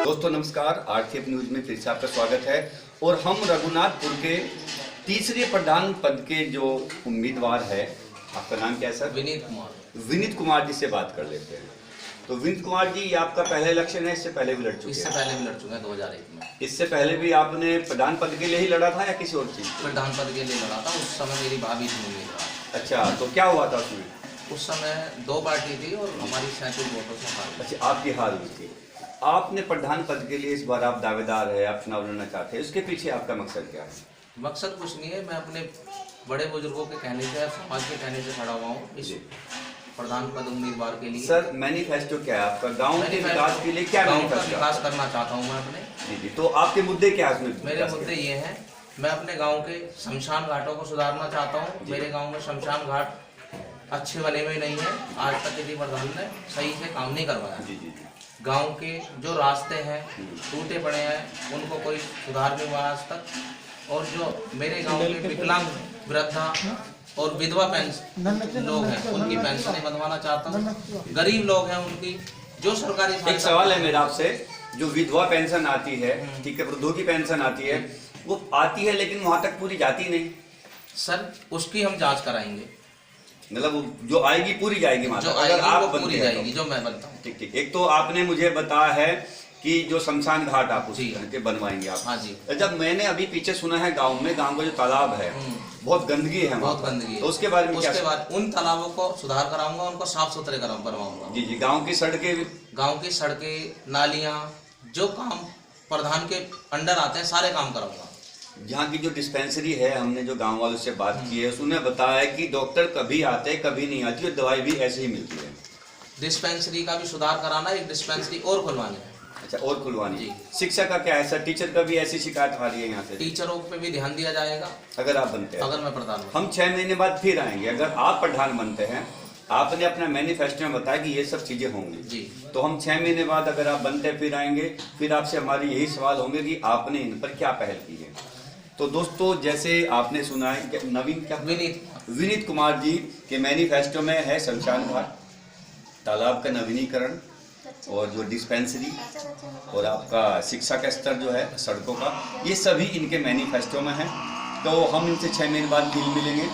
दोस्तों नमस्कार, RTF news में फिर से आपका स्वागत है। और हम रघुनाथपुर के तीसरे प्रधान पद के जो उम्मीदवार है, आपका नाम क्या है सर? विनीत कुमार जी से बात कर लेते हैं। तो विनीत कुमार जी, ये आपका पहला इलेक्शन है? इससे पहले भी लड़ चुके हैं? इससे पहले भी लड़ चुके हैं 2001 में। इससे पहले भी आपने प्रधान पद के लिए ही लड़ा था या किसी और चीज? प्रधान पद के लिए लड़ा था। उस समय मेरी भाभी थी उम्मीदवार। अच्छा, तो क्या हुआ था उसमें? उस समय 2 पार्टी थी और हमारी 37 वोटों से हार गई। अच्छा, आपकी हार हुई थी। आपने प्रधान पद के लिए इस बार आप दावेदार है, आप चुनाव लड़ना चाहते हैं, उसके पीछे आपका मकसद क्या है? मकसद कुछ नहीं है, मैं अपने बड़े बुजुर्गों के कहने से, समाज के कहने से खड़ा हुआ हूँ इस प्रधान पद उम्मीदवार के लिए। सर, मैनिफेस्टो क्या है आपका? गांव के विकास के लिए क्या गाँव का विकास करना चाहता हूँ मैं अपने। जी जी, तो आपके मुद्दे क्या है? मेरे मुद्दे ये हैं, मैं अपने गाँव के शमशान घाटों को सुधारना चाहता हूँ। मेरे गाँव में शमशान घाट अच्छे बने हुए नहीं है। आज तक किसी प्रधान ने सही से काम नहीं करवाया। जी जी। गांव के जो रास्ते हैं टूटे पड़े हैं, उनको कोई सुधार नहीं हुआ आज तक। और जो मेरे गांव के विकलांग, वृद्धा और विधवा पेंशन लोग हैं, उनकी पेंशन बनवाना चाहता हूँ। गरीब लोग हैं, उनकी जो सरकारी। एक सवाल है मेरा आपसे, जो विधवा पेंशन आती है, ठीक है, वृद्धों की पेंशन आती है, वो आती है लेकिन वहां तक पूरी जाती नहीं। सर, उसकी हम जांच कराएंगे। मतलब जो आएगी पूरी जाएगी जो अगर आएगी आप वो पूरी जाएगी, जो मैं बनता हूँ। ठीक ठीक। एक तो आपने मुझे बताया है कि जो शमशान घाट आप उसके बनवाएंगे आप। हाँ जी। जब मैंने अभी पीछे सुना है गांव में, गांव का जो तालाब है बहुत गंदगी है, बहुत गंदगी है, तो उसके बारे में क्या? उसके बाद उन तालाबों को सुधार कराऊंगा, उनको साफ सुथरे करवाऊंगा। जी जी। गाँव की सड़कें, नालियाँ, जो काम प्रधान के अंडर आते हैं सारे काम कराऊंगा। यहाँ की जो डिस्पेंसरी है, हमने जो गांव वालों से बात की है, उसमें बताया है कि डॉक्टर कभी आते हैं कभी नहीं आती, और दवाई भी ऐसे ही मिलती है। डिस्पेंसरी का भी सुधार कराना, एक डिस्पेंसरी और खुलवानी है। अच्छा, और खुलवानी। शिक्षा का क्या है सर? टीचर का भी ऐसी शिकायत आ रही है यहाँ से? टीचरों पे भी ध्यान दिया जाएगा अगर आप बनते हैं। अगर मैं प्रधान। हम 6 महीने बाद फिर आएंगे। अगर आप प्रधान बनते हैं, आपने अपना मैनिफेस्टो में बताया कि ये सब चीजें होंगी जी, तो हम 6 महीने बाद अगर आप बनते हैं फिर आएंगे। फिर आपसे हमारे यही सवाल होंगे कि आपने इन पर क्या पहल की है। तो दोस्तों, जैसे आपने सुना है विनीत कुमार जी के मैनिफेस्टो में है शमशान घाट, तालाब का नवीनीकरण, और जो डिस्पेंसरी, और आपका शिक्षा का स्तर जो है, सड़कों का, ये सभी इनके मैनिफेस्टो में है। तो हम इनसे 6 महीने बाद फिर मिलेंगे।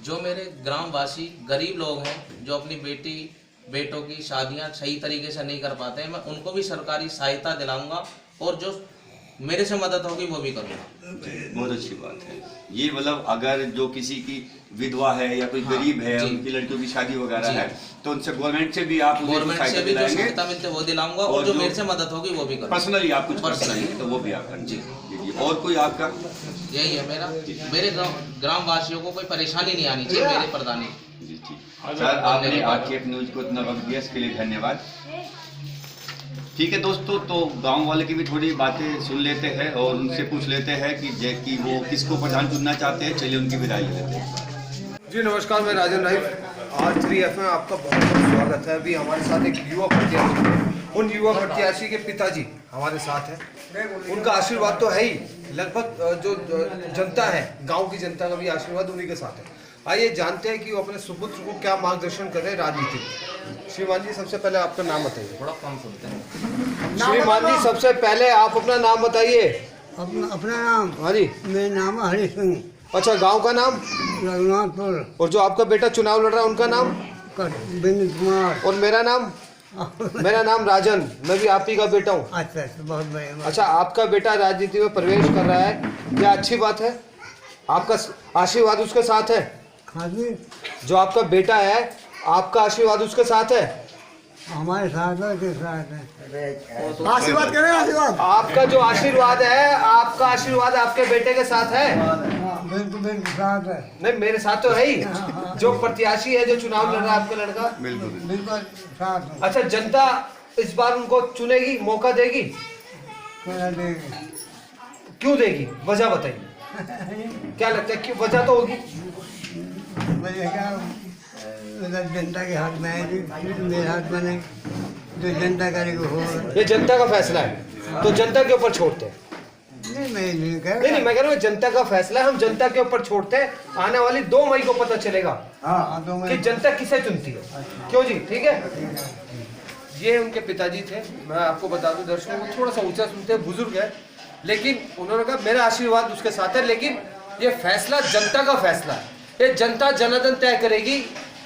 जो मेरे ग्रामवासी गरीब लोग हैं, जो अपनी बेटों की शादियां सही तरीके से नहीं कर पाते हैं, मैं उनको भी सरकारी सहायता दिलाऊंगा, और जो मेरे से मदद होगी वो भी करूँगा। बहुत अच्छी बात है ये। मतलब अगर जो किसी की विधवा है या कोई गरीब है, उनकी लड़कियों की शादी वगैरह है, तो उनसे गवर्नमेंट से भी आप सहायता मिलते वो दिलाऊंगा, और जो मेरे से मदद होगी वो भी करूँगा। पर्सनली आप कुछ पर्सनली तो वो भी आप करें। जी जी। और कोई आपका? यही है मेरा, मेरे ग्राम वासियों को कोई परेशानी नहीं आनी चाहिए मेरे प्रधानी। जी ठीक। सर, आपने आरटीएफ न्यूज को इतना वक्त दिया, इसके लिए धन्यवाद। ठीक है दोस्तों, तो गांव वाले की भी थोड़ी बातें सुन लेते हैं और उनसे पूछ लेते हैं कि वो किसको प्रधान चुनना चाहते हैं। चलिए उनकी भी राय ले लेते हैं। जी नमस्कार, मैं राजन राय, R3F में आपका बहुत बहुत स्वागत है। अभी हमारे साथ एक युवा प्रत्याशी है। उन युवा प्रत्याशी के पिताजी हमारे साथ हैं। उनका आशीर्वाद तो है ही, लगभग जो जनता है, गांव की जनता का भी आशीर्वाद उन्हीं के साथ है। आइए जानते हैं कि वो अपने सुपुत्र को क्या मार्गदर्शन कर रहे हैं राजनीति में। श्रीमान जी, सबसे पहले आपका नाम बताइए। थोड़ा कम सुनते हैं। श्रीमान जी, सबसे पहले आप अपना नाम बताइए। अपना नाम? हाँ जी। मेरा नाम हरि सिंह। अच्छा, गांव का नाम? रघुनाथपुर। और जो आपका बेटा चुनाव लड़ रहा है उनका नाम? विनीत कुमार। और मेरा नाम? मेरा नाम राजन, मैं भी आप ही का बेटा हूँ। अच्छा, बहुत बढ़िया। अच्छा, आपका बेटा राजनीति में प्रवेश कर रहा है, क्या अच्छी बात है? आपका आशीर्वाद उसके साथ है? हाँ जी। जो आपका बेटा है, आपका आशीर्वाद उसके साथ है? हमारे साथ है, के साथ है। आशीर्वाद करें, आशीर्वाद। आपका जो आशीर्वाद है, आपका आशीर्वाद आपके बेटे के साथ है? बिल्कुल साथ है। नहीं, मेरे साथ तो है ही। जो प्रत्याशी है, जो चुनाव लड़ रहा है आपका लड़का, बिल्कुल साथ है। अच्छा, जनता इस बार उनको चुनेगी, मौका देगी? क्यों देगी? वजह बताइए। क्या लगता है, क्यों? वजह तो होगी। जनता के हाथ में है, मेरे हाथ में नहीं, जो जनता करेगी हो। ये जनता का फैसला है, तो जनता के ऊपर छोड़ते हैं। नहीं, मैं कह रहा हूँ जनता का फैसला है, हम जनता के ऊपर छोड़ते हैं। आने वाली 2 मई को पता चलेगा कि जनता किसे चुनती है। क्यों जी? ठीक है। ये उनके पिताजी थे। मैं आपको बता दूं दर्शकों को, थोड़ा सा ऊंचा सुनते हैं, बुजुर्ग है, लेकिन उन्होंने कहा मेरा आशीर्वाद उसके साथ है, लेकिन ये फैसला जनता का फैसला है। ये जनता जनार्दन तय करेगी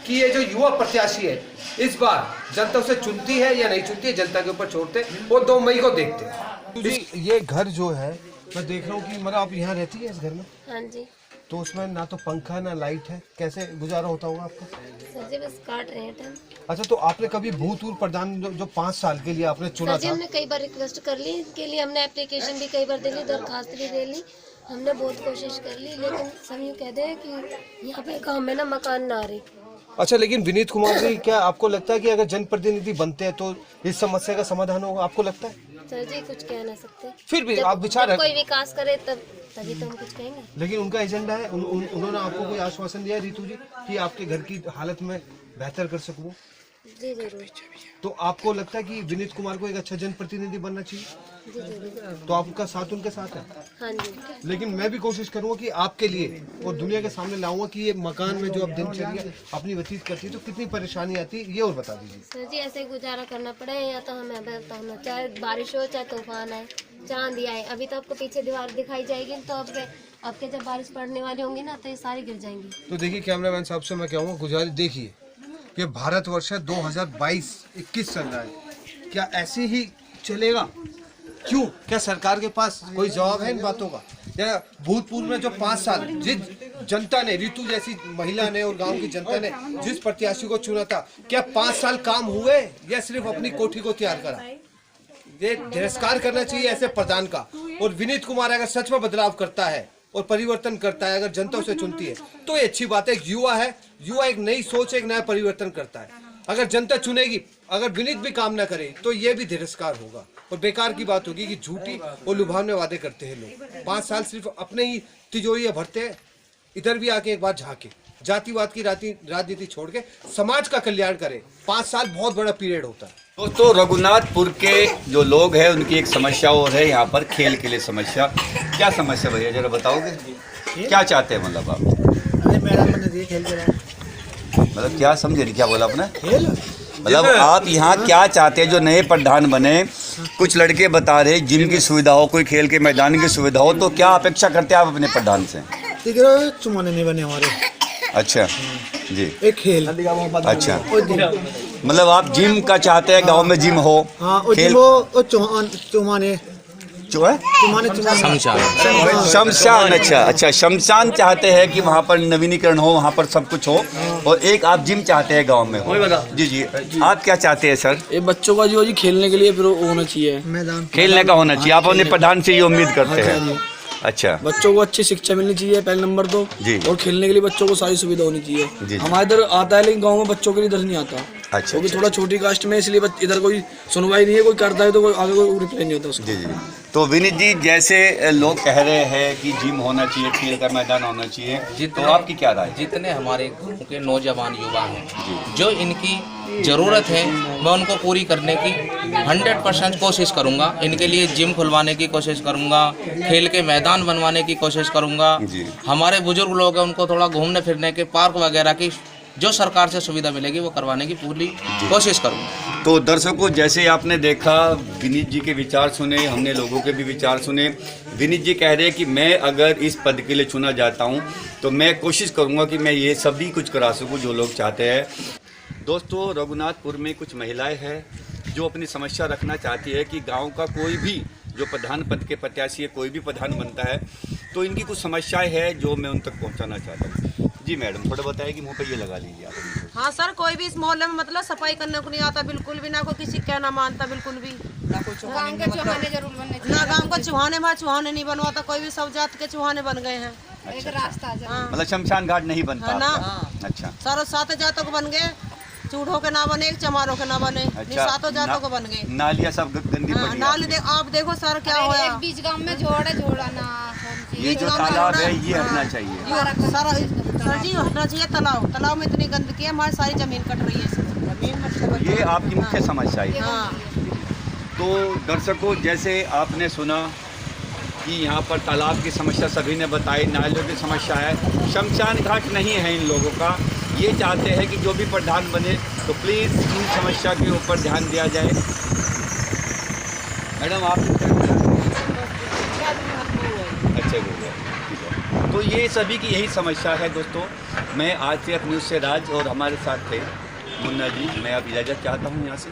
कि ये जो युवा प्रत्याशी है इस बार जनता उसे चुनती है या नहीं चुनती है, जनता के ऊपर छोड़ते, वो 2 मई को देखते हैं। ये घर जो है मैं देख रहा हूँ कि मतलब आप यहाँ रहती है इस घर में? हाँ जी। तो उसमें ना तो पंखा ना लाइट है, कैसे गुजारा होता होगा आपका? सर जी बस काट रहे हैं टाइम। अच्छा, तो आपने कभी भूतपूर्व प्रधान जो 5 साल के लिए आपने चुना सर जी था? हमने कई बार रिक्वेस्ट कर ली, इसके लिए हमने एप्लीकेशन भी कई बार दे ली, दरखास्त भी दे ली, हमने बहुत कोशिश कर ली, लेकिन सब यूँ कहते हैं कि यहाँ पे गाँव में ना मकान ना आ रही। अच्छा, लेकिन विनीत कुमार जी, क्या आपको लगता है कि अगर जनप्रतिनिधि बनते हैं तो इस समस्या का समाधान होगा, आपको लगता है? सर जी कुछ कह ना सकते, फिर भी जब- आप विचार जब कोई विकास करे तभी तो हम कुछ कहेंगे। लेकिन उनका एजेंडा है, उन्होंने आपको कोई आश्वासन दिया रितु जी कि आपके घर की हालत में बेहतर कर सकूं? जी जरूर। तो आपको लगता है कि विनीत कुमार को एक अच्छा जनप्रतिनिधि बनना चाहिए? जी जरूर। तो आपका साथ उनके साथ है? हाँ जी। लेकिन मैं भी कोशिश करूंगा कि आपके लिए और दुनिया के सामने लाऊंगा कि ये मकान में जो आप दिनचर्या अपनी व्यतीत करती है तो कितनी परेशानी आती है, ये और बता दीजिए। सर जी ऐसे गुजारा करना पड़े, या तो हमें बता होना, चाहे बारिश हो चाहे तूफान आए, चांद आए। अभी तो आपको पीछे दीवार दिखाई जाएगी, तो आपके जब बारिश पड़ने वाली होंगी ना तो ये सारी गिर जाएंगी। तो देखिए कैमरामैन साहब से मैं कहूँगा, गुजारिश देखिए, ये भारतवर्ष है 2022-21 चल रहा है, क्या ऐसे ही चलेगा? क्यों? क्या सरकार के पास कोई जवाब है इन बातों का? या भूतपूर्व में जो 5 साल जिस जनता ने, रितु जैसी महिला ने और गांव की जनता ने जिस प्रत्याशी को चुना था, क्या 5 साल काम हुए या सिर्फ अपनी कोठी को तैयार करा? ये तिरस्कार करना चाहिए ऐसे प्रधान का। और विनीत कुमार अगर सच में बदलाव करता है और परिवर्तन करता है, अगर जनता उसे चुनती है तो ये अच्छी बात है। एक युवा है, युवा एक नई सोच, एक नया परिवर्तन करता है। अगर जनता चुनेगी, अगर विनीत भी काम ना करे तो ये भी तिरस्कार होगा और बेकार की बात होगी कि झूठी और लुभावने वादे करते हैं लोग। 5 साल सिर्फ अपने ही तिजोरियां भरते हैं। इधर भी आके एक बार झांके, जातिवाद की राजनीति छोड़ के समाज का कल्याण करें। 5 साल बहुत बड़ा पीरियड होता है। दोस्तों, रघुनाथपुर के जो लोग हैं उनकी एक समस्या और है यहाँ पर खेल के लिए समस्या। क्या समस्या भैया, जरा बताओगे? क्या चाहते हैं मतलब आप? अरे मेरा मन ये खेल के मतलब क्या समझे नहीं, क्या बोला आपने? खेल मतलब आप यहाँ क्या चाहते हैं? जो नए प्रधान बने, कुछ लड़के बता रहे जिम की सुविधा हो, कोई खेल के मैदान की सुविधा हो, तो क्या अपेक्षा करते हैं आप अपने प्रधान से? चुमाने नहीं बने हमारे। अच्छा जी, एक खेल। अच्छा, मतलब आप जिम का चाहते हैं, गांव में जिम हो, खेल चुमाने जो है शमशान। अच्छा, शमशान चाहते हैं कि वहाँ पर नवीनीकरण हो, वहाँ पर सब कुछ हो, और एक आप जिम चाहते हैं गांव में हो। जी, आप क्या चाहते हैं सर? ये बच्चों का जो जी खेलने के लिए फिर होना चाहिए, मैदान खेलने का होना चाहिए। आप अपने प्रधान से ये उम्मीद करते हैं? अच्छा, बच्चों को अच्छी शिक्षा मिलनी चाहिए पहले नंबर तो, जी। और खेलने के लिए बच्चों को सारी सुविधा होनी चाहिए। जी। हमारे इधर आता है लेकिन गांव में बच्चों के लिए इधर नहीं आता। अच्छा, क्योंकि अच्छा। थोड़ा छोटी कास्ट में, इसलिए इधर कोई सुनवाई नहीं है, कोई करता है तो कोई आगे कोई रिप्लाई नहीं होता उसका। जी जी। तो विनीत जी, जैसे लोग कह रहे हैं कि जिम होना चाहिए, खेल का मैदान होना चाहिए, तो आपकी क्या राय? जितने हमारे गाँव के नौजवान युवा हैं, जो इनकी ज़रूरत है, मैं उनको पूरी करने की 100% कोशिश करूंगा। इनके लिए जिम खुलवाने की कोशिश करूंगा, खेल के मैदान बनवाने की कोशिश करूंगा। जी। हमारे बुजुर्ग लोग हैं, उनको थोड़ा घूमने फिरने के पार्क वगैरह की जो सरकार से सुविधा मिलेगी वो करवाने की पूरी कोशिश करूंगा। तो दर्शकों, जैसे आपने देखा, विनीत जी के विचार सुने, हमने लोगों के भी विचार सुने। विनीत जी कह रहे हैं कि मैं अगर इस पद के लिए चुना जाता हूं तो मैं कोशिश करूंगा कि मैं ये सभी कुछ करा सकूं जो लोग चाहते हैं। दोस्तों, रघुनाथपुर में कुछ महिलाएं हैं जो अपनी समस्या रखना चाहती है कि गांव का कोई भी जो प्रधान पद के प्रत्याशी है, कोई भी प्रधान बनता है तो इनकी कुछ समस्याएं हैं जो मैं उन तक पहुंचाना चाहता हूं। जी मैडम, थोड़ा बताइए कि मुँह पे ये लगा लीजिए आप। हाँ सर, कोई भी इस मोहल्ले में मतलब सफाई करने को नहीं आता बिल्कुल भी, ना कोई किसी का ना मानता बिल्कुल भी, ना कोई गाँव के चूहाने जरूर बनने, ना गाँव को चूहाने में चूहाने नहीं बनवाता कोई भी, सब जात के चूहाने बन गए हैं। एक रास्ता मतलब शमशान घाट नहीं बनता ना। अच्छा, सारों 7 जातों को बन गए, चूढ़ों के ना बने, एक चमारों के ना बने, अच्छा, 7 जातों को बन गए। नालियाँ सब गंदी पड़ी है। नाली आप देखो सर क्या होया। बीच गांव में जोड़ा ना, ये जो तालाब है ये हटना चाहिए। सारा सर जी हटना चाहिए। तालाब में इतनी गंदगी है, हमारी सारी जमीन कट रही है। ये आपकी मुख्य समस्या है। हाँ। तो दर्शकों, जैसे आपने सुना कि यहाँ पर तालाब की समस्या सभी ने बताई, नालियों की समस्या है, शमशान घाट नहीं है इन लोगों का। ये चाहते हैं कि जो भी प्रधान बने तो प्लीज़ इन समस्या के ऊपर ध्यान दिया जाए। मैडम आप अच्छा हो गया, ठीक है। तो ये सभी की यही समस्या है दोस्तों। मैं आज से न्यूज़ से राज और हमारे साथ थे मुन्ना जी। मैं अब इजाज़त चाहता हूँ यहाँ से।